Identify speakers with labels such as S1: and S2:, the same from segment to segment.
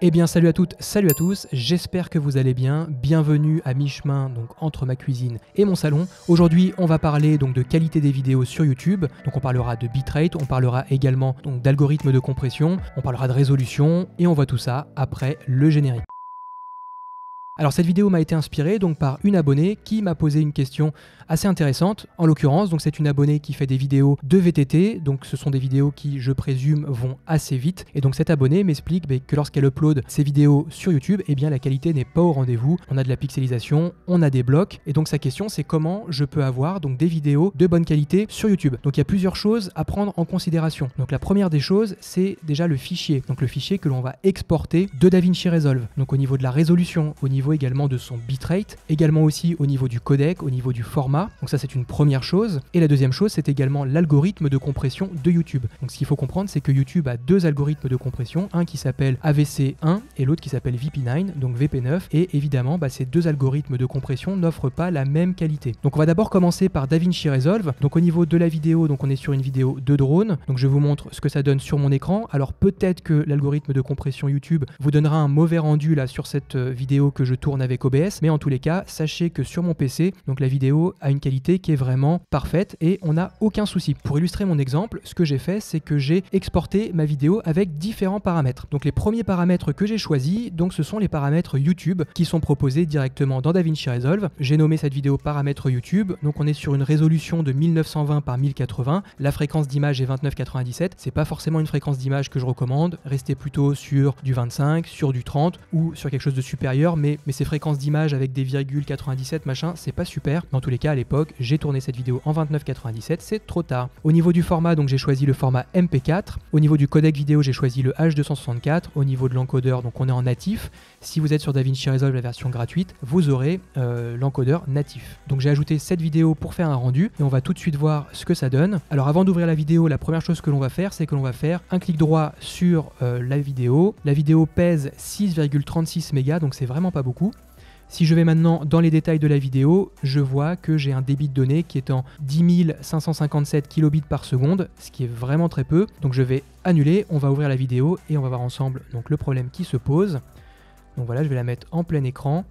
S1: Eh bien salut à toutes, salut à tous, j'espère que vous allez bien, bienvenue à mi-chemin donc entre ma cuisine et mon salon. Aujourd'hui on va parler donc de qualité des vidéos sur YouTube, donc on parlera de bitrate, on parlera également donc d'algorithme de compression, on parlera de résolution et on voit tout ça après le générique. Alors cette vidéo m'a été inspirée donc par une abonnée qui m'a posé une question assez intéressante. En l'occurrence, donc c'est une abonnée qui fait des vidéos de VTT, donc ce sont des vidéos qui, je présume, vont assez vite. Et donc cette abonnée m'explique que lorsqu'elle upload ses vidéos sur YouTube, eh bien la qualité n'est pas au rendez-vous. On a de la pixelisation, on a des blocs. Et donc sa question, c'est comment je peux avoir donc des vidéos de bonne qualité sur YouTube. Donc il y a plusieurs choses à prendre en considération. Donc la première des choses, c'est déjà le fichier. Donc le fichier que l'on va exporter de DaVinci Resolve. Donc au niveau de la résolution, au niveau également de son bitrate, également aussi au niveau du codec, au niveau du format. Donc ça c'est une première chose. Et la deuxième chose, c'est également l'algorithme de compression de YouTube. Donc ce qu'il faut comprendre, c'est que YouTube a deux algorithmes de compression, un qui s'appelle AVC1 et l'autre qui s'appelle VP9, donc VP9. Et évidemment, ces deux algorithmes de compression n'offrent pas la même qualité. Donc on va d'abord commencer par DaVinci Resolve. Donc au niveau de la vidéo, donc on est sur une vidéo de drone. Donc je vous montre ce que ça donne sur mon écran. Alors peut-être que l'algorithme de compression YouTube vous donnera un mauvais rendu là sur cette vidéo que je tourne avec OBS, mais en tous les cas, sachez que sur mon PC, donc la vidéo a une qualité qui est vraiment parfaite et on n'a aucun souci. Pour illustrer mon exemple, ce que j'ai fait, c'est que j'ai exporté ma vidéo avec différents paramètres. Donc les premiers paramètres que j'ai choisis, donc ce sont les paramètres YouTube qui sont proposés directement dans DaVinci Resolve. J'ai nommé cette vidéo paramètres YouTube. Donc on est sur une résolution de 1920 par 1080. La fréquence d'image est 29,97. C'est pas forcément une fréquence d'image que je recommande. Restez plutôt sur du 25, sur du 30 ou sur quelque chose de supérieur, mais ces fréquences d'image avec des virgules 97 machin, c'est pas super. Dans tous les cas, à l'époque, j'ai tourné cette vidéo en 29,97, c'est trop tard. Au niveau du format, donc j'ai choisi le format MP4. Au niveau du codec vidéo, j'ai choisi le H264. Au niveau de l'encodeur, donc on est en natif. Si vous êtes sur DaVinci Resolve, la version gratuite, vous aurez l'encodeur natif. Donc j'ai ajouté cette vidéo pour faire un rendu et on va tout de suite voir ce que ça donne. Alors avant d'ouvrir la vidéo, la première chose que l'on va faire, c'est que l'on va faire un clic droit sur la vidéo. La vidéo pèse 6,36 mégas, donc c'est vraiment pas beaucoup. Si je vais maintenant dans les détails de la vidéo, je vois que j'ai un débit de données qui est en 10 557 kilobits par seconde, ce qui est vraiment très peu. Donc je vais annuler, on va ouvrir la vidéo et on va voir ensemble donc, le problème qui se pose. Donc voilà, je vais la mettre en plein écran.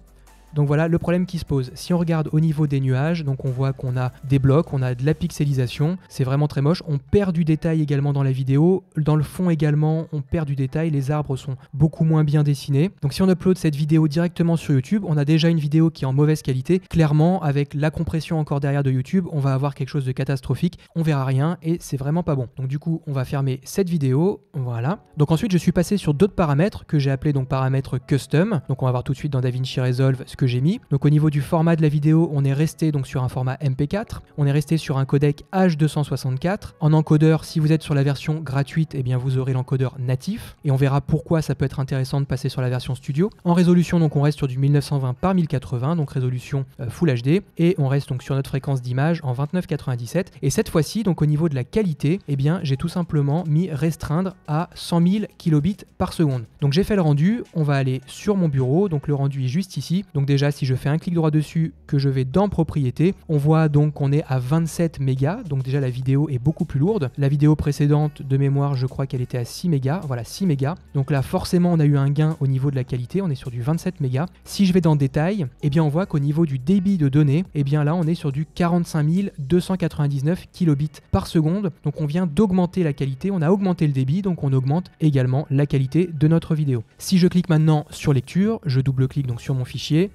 S1: Donc voilà le problème qui se pose. Si on regarde au niveau des nuages, donc on voit qu'on a des blocs, on a de la pixelisation, c'est vraiment très moche. On perd du détail également dans la vidéo. Dans le fond également, on perd du détail. Les arbres sont beaucoup moins bien dessinés. Donc si on upload cette vidéo directement sur YouTube, on a déjà une vidéo qui est en mauvaise qualité. Clairement, avec la compression encore derrière de YouTube, on va avoir quelque chose de catastrophique. On verra rien et c'est vraiment pas bon. Donc du coup, on va fermer cette vidéo. Voilà. Donc ensuite, je suis passé sur d'autres paramètres que j'ai appelés donc paramètres custom. Donc on va voir tout de suite dans DaVinci Resolve ce que j'ai mis. Donc au niveau du format de la vidéo, on est resté donc sur un format MP4, on est resté sur un codec H264. En encodeur, si vous êtes sur la version gratuite, eh bien vous aurez l'encodeur natif et on verra pourquoi ça peut être intéressant de passer sur la version studio. En résolution, donc on reste sur du 1920 par 1080, donc résolution Full HD et on reste donc sur notre fréquence d'image en 29,97 et cette fois-ci donc au niveau de la qualité, eh bien j'ai tout simplement mis restreindre à 100 000 kilobits par seconde. Donc j'ai fait le rendu, on va aller sur mon bureau, donc le rendu est juste ici. Donc déjà, si je fais un clic droit dessus, que je vais dans propriétés, on voit donc qu'on est à 27 mégas. Donc déjà, la vidéo est beaucoup plus lourde. La vidéo précédente de mémoire, je crois qu'elle était à 6 mégas. Voilà, 6 mégas. Donc là, forcément, on a eu un gain au niveau de la qualité. On est sur du 27 mégas. Si je vais dans détail, eh bien, on voit qu'au niveau du débit de données, eh bien là, on est sur du 45 299 kilobits par seconde. Donc on vient d'augmenter la qualité. On a augmenté le débit, donc on augmente également la qualité de notre vidéo. Si je clique maintenant sur lecture, je double-clique donc sur mon fichier.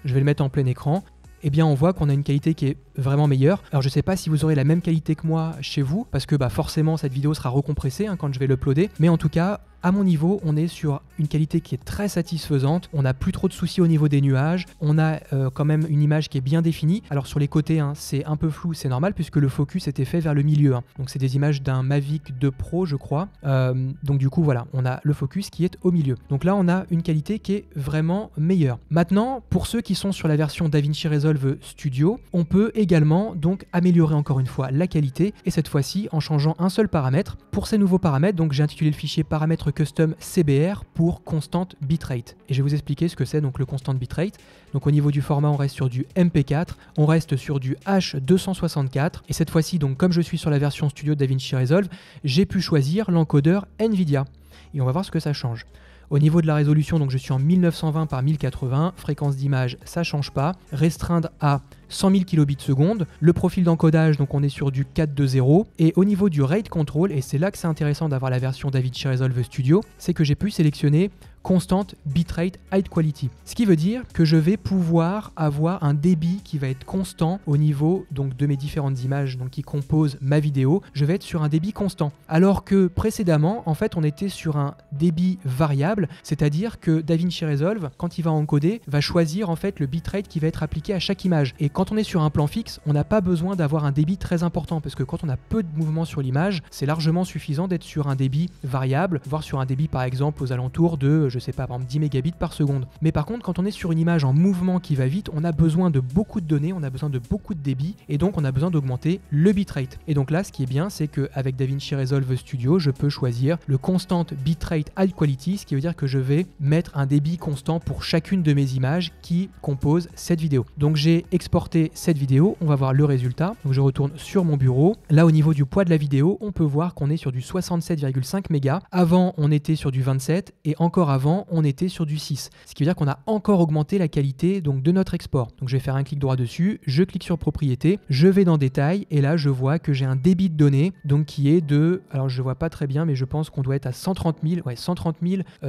S1: Je vais le mettre en plein écran. Eh bien on voit qu'on a une qualité qui est vraiment meilleure. Alors je sais pas si vous aurez la même qualité que moi chez vous, parce que forcément cette vidéo sera recompressée quand je vais l'uploader, mais en tout cas, à mon niveau, on est sur une qualité qui est très satisfaisante, on n'a plus trop de soucis au niveau des nuages, on a quand même une image qui est bien définie. Alors sur les côtés, c'est un peu flou, c'est normal puisque le focus était fait vers le milieu. Donc c'est des images d'un Mavic 2 Pro, je crois. Donc du coup, voilà, on a le focus qui est au milieu. Donc là, on a une qualité qui est vraiment meilleure. Maintenant, pour ceux qui sont sur la version DaVinci Resolve Studio, on peut également donc améliorer encore une fois la qualité et cette fois-ci en changeant un seul paramètre. Pour ces nouveaux paramètres, donc j'ai intitulé le fichier paramètres custom CBR pour constant bitrate. Et je vais vous expliquer ce que c'est donc le constant bitrate. Donc au niveau du format, on reste sur du MP4, on reste sur du H264 et cette fois-ci, donc comme je suis sur la version studio de DaVinci Resolve, j'ai pu choisir l'encodeur NVIDIA et on va voir ce que ça change. Au niveau de la résolution, donc je suis en 1920 par 1080, fréquence d'image, ça change pas, restreindre à 100 000 kilobits seconde. Le profil d'encodage, donc on est sur du 4.2.0. Et au niveau du rate control, et c'est là que c'est intéressant d'avoir la version DaVinci Resolve Studio, c'est que j'ai pu sélectionner Constant Bitrate High Quality. Ce qui veut dire que je vais pouvoir avoir un débit qui va être constant au niveau donc, de mes différentes images donc, qui composent ma vidéo. Je vais être sur un débit constant. Alors que précédemment, en fait, on était sur un débit variable, c'est-à-dire que DaVinci Resolve, quand il va encoder, va choisir en fait le bitrate qui va être appliqué à chaque image. Et quand on est sur un plan fixe, on n'a pas besoin d'avoir un débit très important parce que quand on a peu de mouvement sur l'image, c'est largement suffisant d'être sur un débit variable, voire sur un débit par exemple aux alentours de je sais pas, par exemple 10 mégabits par seconde. Mais par contre, quand on est sur une image en mouvement qui va vite, on a besoin de beaucoup de données, on a besoin de beaucoup de débit, et donc on a besoin d'augmenter le bitrate. Et donc là, ce qui est bien, c'est qu'avec DaVinci Resolve Studio, je peux choisir le Constant Bitrate High Quality, ce qui veut dire que je vais mettre un débit constant pour chacune de mes images qui composent cette vidéo. Donc j'ai exporté cette vidéo, on va voir le résultat. Donc je retourne sur mon bureau. Là, au niveau du poids de la vidéo, on peut voir qu'on est sur du 67,5 mégas. Avant, on était sur du 27, et encore avant, on était sur du 6. Ce qui veut dire qu'on a encore augmenté la qualité donc, de notre export. Donc je vais faire un clic droit dessus, je clique sur propriété, je vais dans détail et là je vois que j'ai un débit de données donc qui est de, alors je vois pas très bien mais je pense qu'on doit être à 130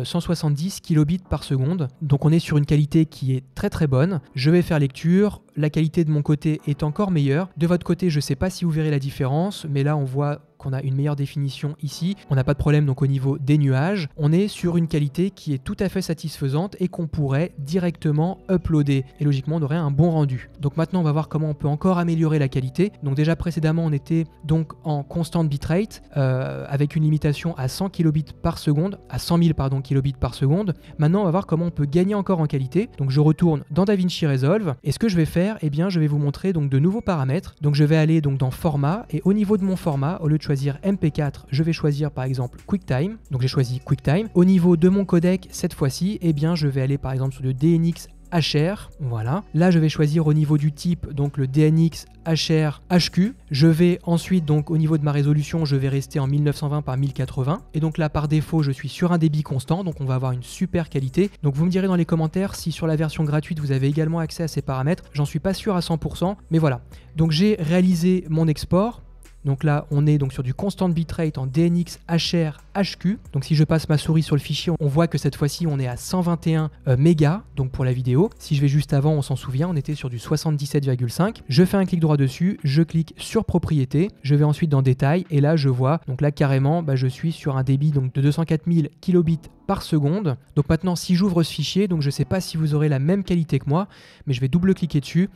S1: 170 kilobits par seconde. Donc on est sur une qualité qui est très très bonne. Je vais faire lecture, la qualité de mon côté est encore meilleure. De votre côté, je sais pas si vous verrez la différence, mais là on voit qu'on a une meilleure définition ici. On n'a pas de problème donc au niveau des nuages. On est sur une qualité qui est tout à fait satisfaisante et qu'on pourrait directement uploader. Et logiquement, on aurait un bon rendu. Donc maintenant, on va voir comment on peut encore améliorer la qualité. Donc déjà précédemment, on était donc en constant bitrate avec une limitation à 100 kilobits par seconde, à 100 000 kilobits par seconde. Maintenant, on va voir comment on peut gagner encore en qualité. Donc je retourne dans DaVinci Resolve et ce que je vais faire, eh bien, je vais vous montrer donc de nouveaux paramètres. Donc je vais aller donc dans format et au niveau de mon format, au lieu de choisir MP4, je vais choisir par exemple QuickTime. Donc j'ai choisi QuickTime. Au niveau de mon codec, cette fois-ci, eh bien je vais aller par exemple sur le DNX HR, voilà. Là, je vais choisir au niveau du type, donc le DNX HR HQ. Je vais ensuite, donc au niveau de ma résolution, je vais rester en 1920 par 1080. Et donc là, par défaut, je suis sur un débit constant, donc on va avoir une super qualité. Donc vous me direz dans les commentaires si sur la version gratuite, vous avez également accès à ces paramètres. J'en suis pas sûr à 100%, mais voilà. Donc j'ai réalisé mon export. Donc là, on est donc sur du constant bitrate en DNX HR HQ. Donc si je passe ma souris sur le fichier, on voit que cette fois-ci, on est à 121 mégas donc pour la vidéo. Si je vais juste avant, on s'en souvient, on était sur du 77,5. Je fais un clic droit dessus, je clique sur propriété, je vais ensuite dans détail et là, je vois, donc là carrément, je suis sur un débit donc, de 204 000 kilobits par seconde. Donc maintenant, si j'ouvre ce fichier, donc je ne sais pas si vous aurez la même qualité que moi, mais je vais double-cliquer dessus.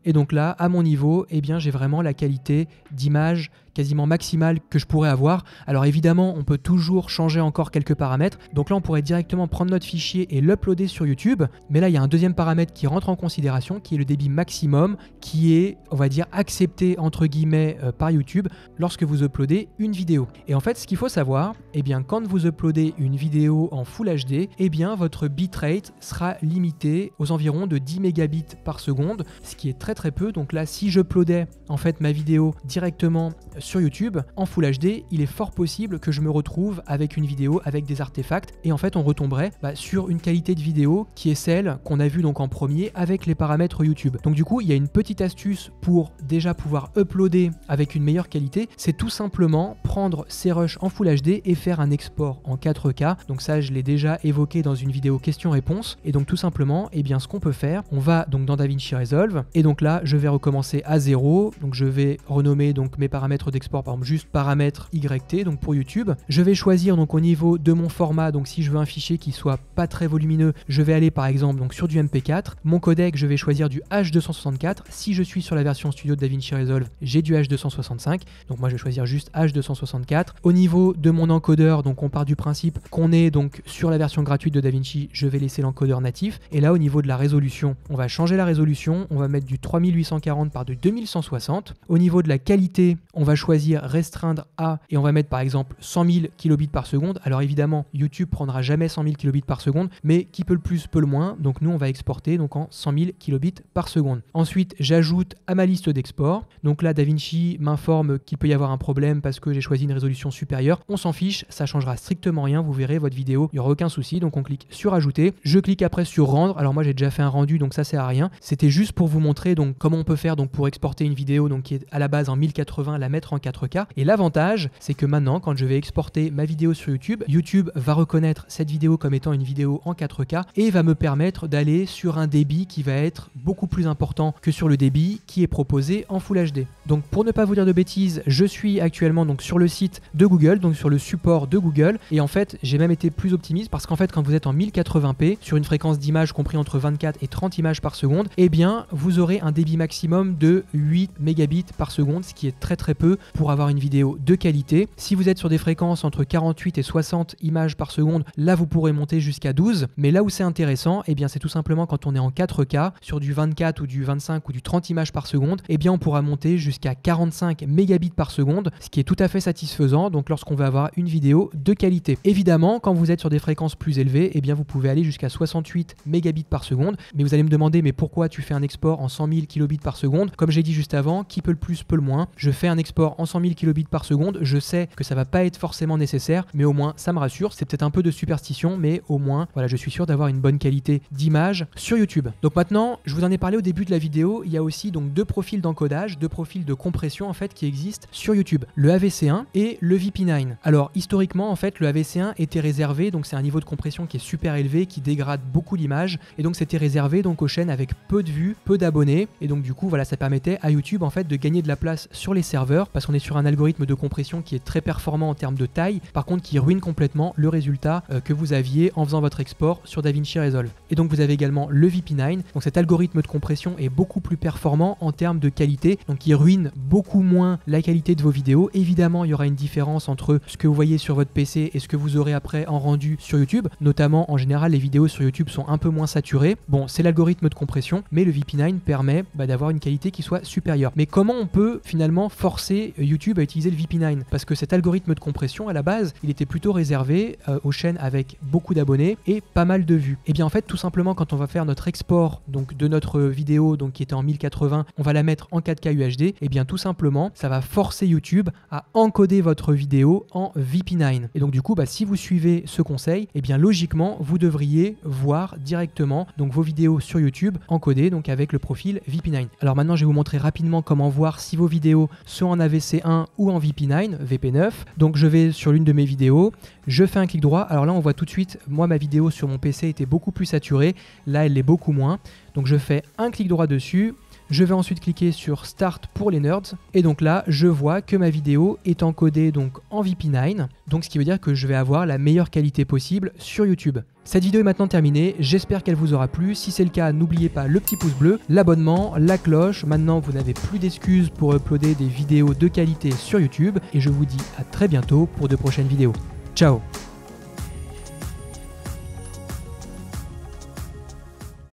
S1: Et donc là, à mon niveau, eh bien, j'ai vraiment la qualité d'image quasiment maximale que je pourrais avoir. Alors évidemment, on peut toujours changer encore quelques paramètres. Donc là, on pourrait directement prendre notre fichier et l'uploader sur YouTube. Mais là, il y a un deuxième paramètre qui rentre en considération, qui est le débit maximum, qui est, on va dire, accepté entre guillemets par YouTube lorsque vous uploadez une vidéo. Et en fait, ce qu'il faut savoir, eh bien, quand vous uploadez une vidéo en Full HD, eh bien, votre bitrate sera limité aux environs de 10 mégabits par seconde, ce qui est très très peu. Donc là, si j'uploadais en fait ma vidéo directement sur YouTube en Full HD, il est fort possible que je me retrouve avec une vidéo avec des artefacts et en fait on retomberait sur une qualité de vidéo qui est celle qu'on a vue donc en premier avec les paramètres YouTube. Donc du coup, il y a une petite astuce pour déjà pouvoir uploader avec une meilleure qualité, c'est tout simplement prendre CRush en Full HD et faire un export en 4K. Donc ça, je l'ai déjà évoqué dans une vidéo question-réponse. Et donc tout simplement, eh bien ce qu'on peut faire, on va donc dans DaVinci Resolve et donc là, je vais recommencer à 0. Donc je vais renommer donc mes paramètres d'export, par exemple juste paramètres YT, donc pour YouTube. Je vais choisir donc au niveau de mon format, donc si je veux un fichier qui soit pas très volumineux, je vais aller par exemple donc sur du MP4. Mon codec, je vais choisir du H264. Si je suis sur la version studio de DaVinci Resolve, j'ai du H265. Donc moi je vais choisir juste H264. Au niveau de mon encodeur, donc on part du principe qu'on est donc sur la version gratuite de DaVinci, je vais laisser l'encodeur natif. Et là au niveau de la résolution, on va changer la résolution, on va mettre du 3840 par du 2160. Au niveau de la qualité, on va choisir restreindre à et on va mettre par exemple 100 000 kilobits par seconde. Alors évidemment, YouTube prendra jamais 100 000 kilobits par seconde, mais qui peut le plus peut le moins. Donc nous, on va exporter donc en 100 000 kilobits par seconde. Ensuite, j'ajoute à ma liste d'export. Donc là, DaVinci m'informe qu'il peut y avoir un problème parce que j'ai choisi une résolution supérieure. On s'en fiche, ça changera strictement rien. Vous verrez votre vidéo, il n'y aura aucun souci. Donc on clique sur ajouter. Je clique après sur rendre. Alors moi, j'ai déjà fait un rendu, donc ça sert à rien. C'était juste pour vous montrer donc comment on peut faire donc pour exporter une vidéo donc qui est à la base en 1080, la mettre en 4K. Et l'avantage, c'est que maintenant, quand je vais exporter ma vidéo sur YouTube, YouTube va reconnaître cette vidéo comme étant une vidéo en 4K et va me permettre d'aller sur un débit qui va être beaucoup plus important que sur le débit qui est proposé en Full HD. Donc pour ne pas vous dire de bêtises, je suis actuellement donc sur le site de Google, donc sur le support de Google, et en fait j'ai même été plus optimiste parce qu'en fait quand vous êtes en 1080p sur une fréquence d'image compris entre 24 et 30 images par seconde, eh bien vous aurez un débit maximum de 8 mégabits par seconde, ce qui est très très peu pour avoir une vidéo de qualité. Si vous êtes sur des fréquences entre 48 et 60 images par seconde, là vous pourrez monter jusqu'à 12, mais là où c'est intéressant, eh bien c'est tout simplement quand on est en 4K sur du 24 ou du 25 ou du 30 images par seconde, eh bien on pourra monter jusqu'à 45 mégabits par seconde, ce qui est tout à fait satisfaisant donc lorsqu'on va avoir une vidéo de qualité. Évidemment, quand vous êtes sur des fréquences plus élevées, eh bien vous pouvez aller jusqu'à 68 mégabits par seconde, mais vous allez me demander mais pourquoi tu fais un export en 100 000 kilobits par seconde? Comme j'ai dit juste avant, qui peut le plus peut le moins. Je fais un export en 100 000 kilobits par seconde, je sais que ça va pas être forcément nécessaire, mais au moins ça me rassure. C'est peut-être un peu de superstition, mais au moins voilà, je suis sûr d'avoir une bonne qualité d'image sur YouTube. Donc maintenant, je vous en ai parlé au début de la vidéo, il y a aussi donc deux profils d'encodage, deux profils de compression en fait qui existent sur YouTube, le AVC1 et le VP9. Alors historiquement en fait le AVC1 était réservé, donc c'est un niveau de compression qui est super élevé, qui dégrade beaucoup l'image et donc c'était réservé donc aux chaînes avec peu de vues, peu d'abonnés et donc du coup voilà, ça permettait à YouTube en fait de gagner de la place sur les serveurs parce qu'on est sur un algorithme de compression qui est très performant en termes de taille, par contre qui ruine complètement le résultat que vous aviez en faisant votre export sur DaVinci Resolve. Et donc vous avez également le VP9, donc cet algorithme de compression est beaucoup plus performant en termes de qualité, donc il ruine beaucoup moins la qualité de vos vidéos. Évidemment, il y aura une différence entre ce que vous voyez sur votre PC et ce que vous aurez après en rendu sur YouTube, notamment en général les vidéos sur YouTube sont un peu moins saturées. Bon, c'est l'algorithme de compression, mais le VP9 permet d'avoir une qualité qui soit supérieure. Mais comment on peut finalement forcer YouTube à utiliser le VP9? Parce que cet algorithme de compression à la base, il était plutôt réservé aux chaînes avec beaucoup d'abonnés et pas mal de vues. Et bien en fait, tout simplement quand on va faire notre export donc de notre vidéo donc qui était en 1080, on va la mettre en 4K UHD, et bien tout simplement, ça va forcer YouTube à encoder votre vidéo en VP9. Et donc du coup, si vous suivez ce conseil, et bien logiquement, vous devriez voir directement donc vos vidéos sur YouTube encodées donc avec le profil VP9. Alors maintenant, je vais vous montrer rapidement comment voir si vos vidéos sont en AVC1 ou en VP9, VP9. Donc je vais sur l'une de mes vidéos, je fais un clic droit. Alors là, on voit tout de suite, moi ma vidéo sur mon PC était beaucoup plus saturée, là elle l'est beaucoup moins. Donc je fais un clic droit dessus. Je vais ensuite cliquer sur Start pour les nerds et donc là je vois que ma vidéo est encodée donc en VP9, donc ce qui veut dire que je vais avoir la meilleure qualité possible sur YouTube. Cette vidéo est maintenant terminée, j'espère qu'elle vous aura plu. Si c'est le cas, n'oubliez pas le petit pouce bleu, l'abonnement, la cloche. Maintenant vous n'avez plus d'excuses pour uploader des vidéos de qualité sur YouTube et je vous dis à très bientôt pour de prochaines vidéos. Ciao!